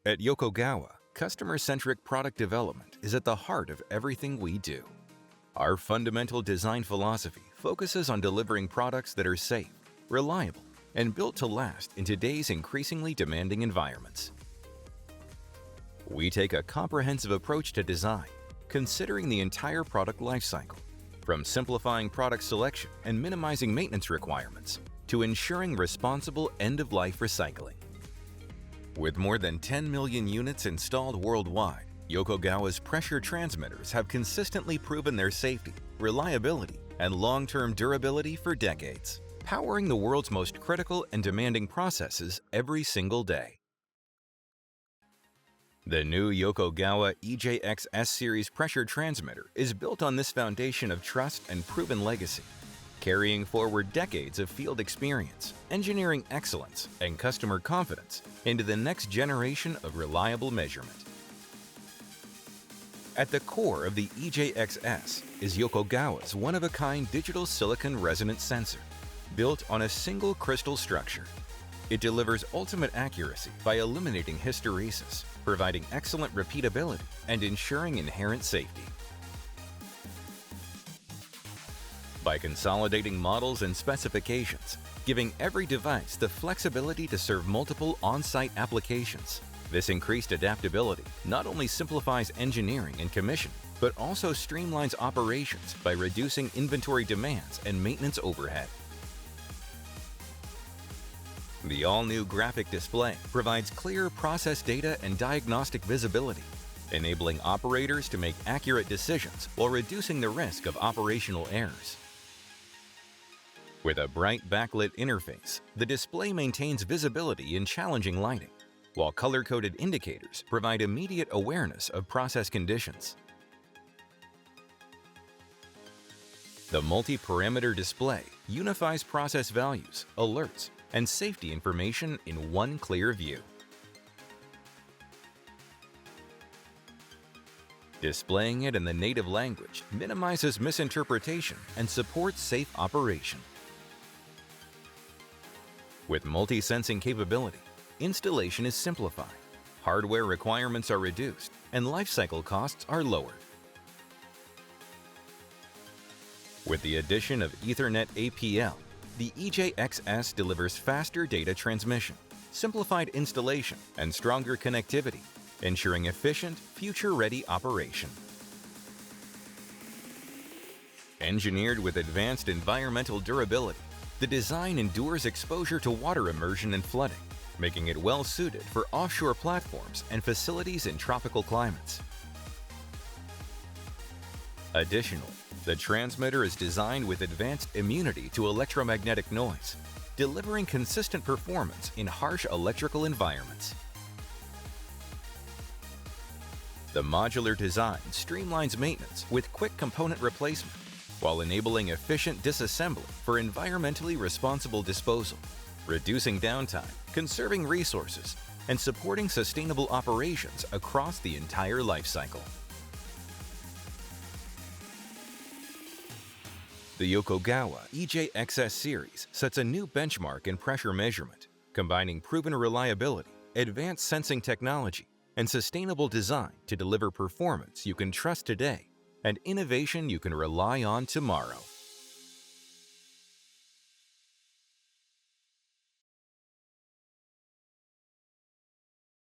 At Yokogawa, customer-centric product development is at the heart of everything we do. Our fundamental design philosophy focuses on delivering products that are safe, reliable, and built to last in today's increasingly demanding environments. We take a comprehensive approach to design, considering the entire product lifecycle, from simplifying product selection and minimizing maintenance requirements to ensuring responsible end-of-life recycling. With more than 10 million units installed worldwide, Yokogawa's pressure transmitters have consistently proven their safety, reliability, and long-term durability for decades, powering the world's most critical and demanding processes every single day. The new Yokogawa EJX S Series pressure transmitter is built on this foundation of trust and proven legacy, carrying forward decades of field experience, engineering excellence, and customer confidence into the next generation of reliable measurement. At the core of the EJX S is Yokogawa's one-of-a-kind digital silicon resonant sensor, built on a single crystal structure. It delivers ultimate accuracy by eliminating hysteresis, providing excellent repeatability, and ensuring inherent safety. By consolidating models and specifications, giving every device the flexibility to serve multiple on-site applications, this increased adaptability not only simplifies engineering and commissioning, but also streamlines operations by reducing inventory demands and maintenance overhead. The all-new graphic display provides clear process data and diagnostic visibility, enabling operators to make accurate decisions while reducing the risk of operational errors. With a bright backlit interface, the display maintains visibility in challenging lighting, while color-coded indicators provide immediate awareness of process conditions. The multi-parameter display unifies process values, alerts, and safety information in one clear view. Displaying it in the native language minimizes misinterpretation and supports safe operation. With multi-sensing capability, installation is simplified, hardware requirements are reduced, and lifecycle costs are lowered. With the addition of Ethernet-APL, the EJX S delivers faster data transmission, simplified installation, and stronger connectivity, ensuring efficient, future-ready operation. Engineered with advanced environmental durability, the design endures exposure to water immersion and flooding, making it well-suited for offshore platforms and facilities in tropical climates. Additionally, the transmitter is designed with advanced immunity to electromagnetic noise, delivering consistent performance in harsh electrical environments. The modular design streamlines maintenance with quick component replacement, while enabling efficient disassembly for environmentally responsible disposal, reducing downtime, conserving resources, and supporting sustainable operations across the entire lifecycle. The Yokogawa EJX S Series sets a new benchmark in pressure measurement, combining proven reliability, advanced sensing technology, and sustainable design to deliver performance you can trust today and innovation you can rely on tomorrow.